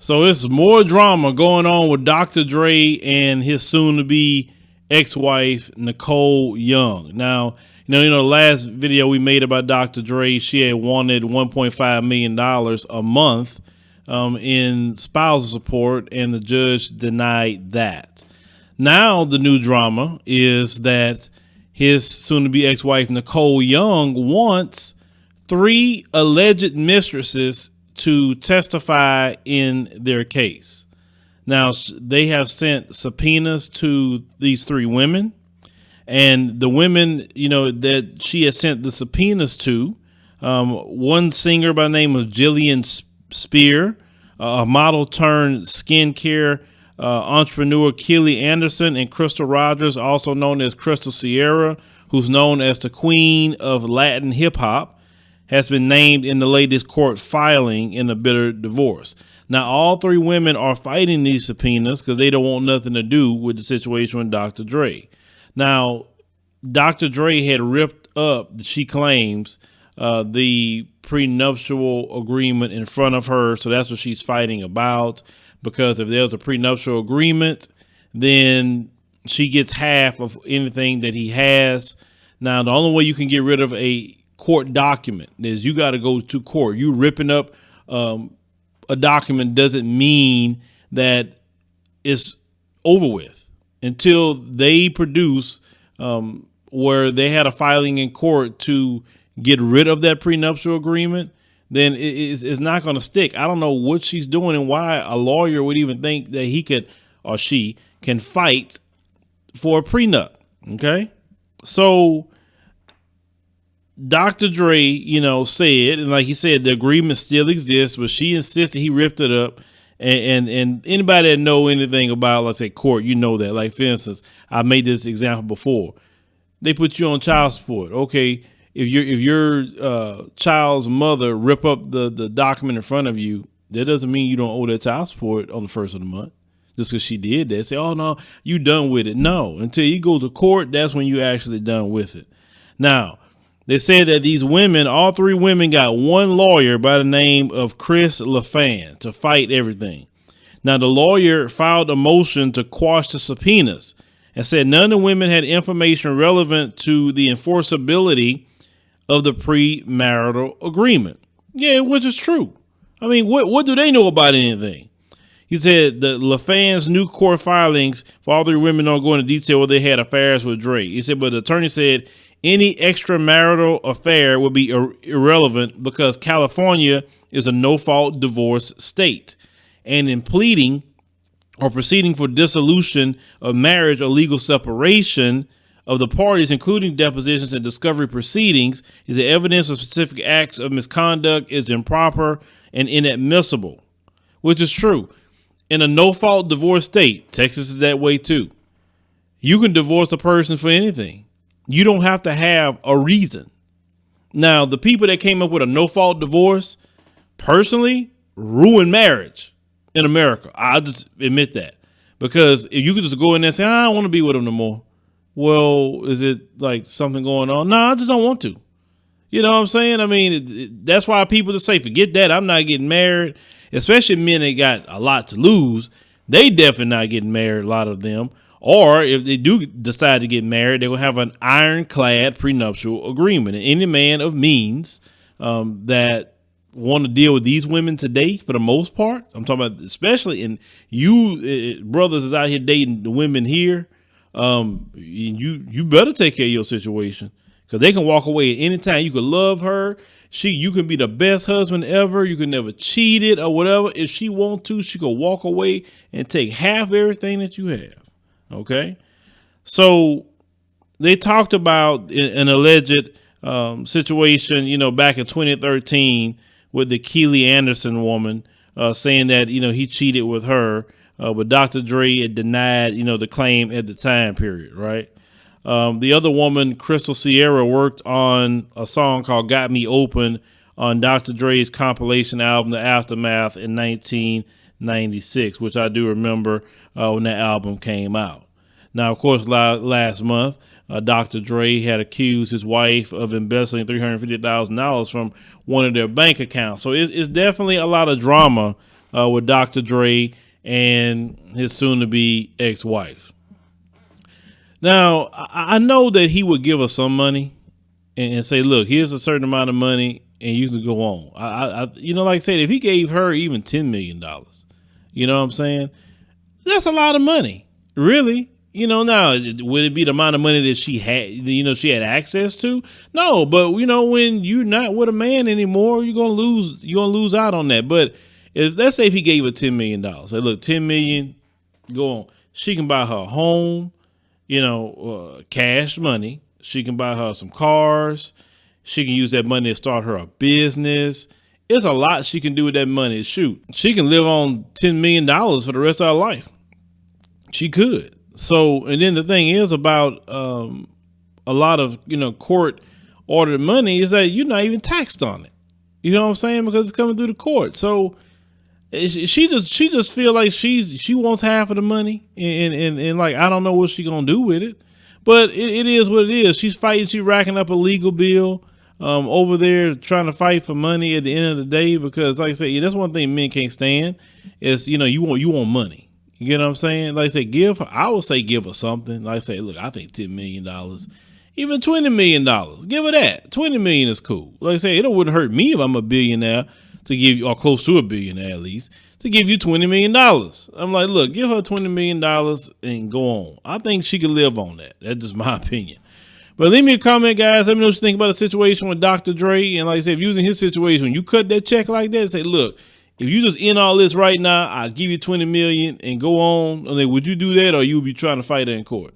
So it's more drama going on with Dr. Dre and his soon-to-be ex-wife, Nicole Young. Now, the last video we made about Dr. Dre, she had wanted $1.5 million a month in spousal support, and the judge denied that. Now the new drama is that his soon-to-be ex-wife, Nicole Young, wants 3 alleged mistresses to testify in their case. Now, they have sent subpoenas to these 3 women, and the women, that she has sent the subpoenas to, one singer by the name of Jillian Spear, a model turned skincare entrepreneur, Kelly Anderson, and Crystal Rogers, also known as Crystal Sierra, who's known as the queen of Latin hip hop, has been named in the latest court filing in a bitter divorce. Now, all 3 women are fighting these subpoenas because they don't want nothing to do with the situation with Dr. Dre. Now, Dr. Dre had ripped up, she claims, the prenuptial agreement in front of her. So that's what she's fighting about, because if there's a prenuptial agreement, then she gets half of anything that he has. Now, the only way you can get rid of a court document is you got to go to court. You ripping up a document doesn't mean that it's over with until they produce where they had a filing in court to get rid of that prenuptial agreement. Then it's not going to stick. I don't know what she's doing and why a lawyer would even think that he could, or she can, fight for a prenup. Okay, so Dr. Dre, said, and like he said, the agreement still exists, but she insisted he ripped it up. And anybody that know anything about, let's say, court, that. Like, for instance, I made this example before. They put you on child support. Okay, if your child's mother rip up the document in front of you, that doesn't mean you don't owe that child support on the first of the month. Just because she did that, say, oh no, you done with it. No, until you go to court, that's when you actually done with it. Now, they said that these women, all 3 women, got one lawyer by the name of Chris LaFan to fight everything. Now, the lawyer filed a motion to quash the subpoenas and said none of the women had information relevant to the enforceability of the premarital agreement. Yeah, which is true. I mean, what do they know about anything? He said the LaFan's new court filings for all 3 women don't go into detail whether they had affairs with Dre. He said, but the attorney said any extramarital affair would be irrelevant because California is a no-fault divorce state. And in pleading or proceeding for dissolution of marriage or legal separation of the parties, including depositions and discovery proceedings, is the evidence of specific acts of misconduct is improper and inadmissible, which is true. In a no-fault divorce state, Texas is that way too. You can divorce a person for anything. You don't have to have a reason. Now, the people that came up with a no-fault divorce personally ruined marriage in America. I'll just admit that, because if you could just go in there and say, I don't want to be with them no more. Well, is it like something going on? No, I just don't want to. You know what I'm saying? I mean, that's why people just say, forget that. I'm not getting married, especially men that got a lot to lose. They definitely not getting married, a lot of them. Or if they do decide to get married, they will have an ironclad prenuptial agreement. And any man of means that want to deal with these women today, for the most part, I'm talking about especially, and you brothers is out here dating the women here, you better take care of your situation, because they can walk away at any time. You could love her. You can be the best husband ever. You can never cheat it or whatever. If she want to, she could walk away and take half everything that you have. Okay, so they talked about an alleged situation, back in 2013 with the Kelly Anderson woman, saying that, he cheated with her, but Dr. Dre had denied, the claim at the time period, right? The other woman, Crystal Sierra, worked on a song called Got Me Open on Dr. Dre's compilation album, The Aftermath, in 1996, which I do remember when that album came out. Now, of course, last month, Dr. Dre had accused his wife of embezzling $350,000 from one of their bank accounts. So it's definitely a lot of drama with Dr. Dre and his soon-to-be ex-wife. Now, I know that he would give her some money and say, look, here's a certain amount of money and you can go on. Like I said, if he gave her even $10 million, you know what I'm saying? That's a lot of money, really. Now, would it be the amount of money that she had, she had access to? No, but, when you're not with a man anymore, you're going to lose out on that. But let's say if he gave her $10 million, say, look, $10 million, go on. She can buy her a home, cash money. She can buy her some cars. She can use that money to start her a business. It's a lot she can do with that money. Shoot, she can live on $10 million for the rest of her life. She could. So, and then the thing is about a lot of, court ordered money is that you're not even taxed on it. You know what I'm saying? Because it's coming through the court. So she just feel like she wants half of the money and like, I don't know what she gonna do with it. But it is what it is. She's fighting. She's racking up a legal bill over there trying to fight for money at the end of the day. Because like I said, that's one thing men can't stand is, you want money. You get what I'm saying? Like I said, I would say give her something. Like I say, look, I think $10 million, even $20 million. Give her that. $20 million is cool. Like I say, it wouldn't hurt me if I'm a billionaire to give you, or close to a billionaire at least, to give you $20 million. I'm like, look, give her $20 million and go on. I think she could live on that. That's just my opinion. But leave me a comment, guys. Let me know what you think about the situation with Dr. Dre. And like I said, if using his situation, when you cut that check like that, say, look, if you just end all this right now, I'll give you $20 million and go on. Like, would you do that, or you would be trying to fight her in court?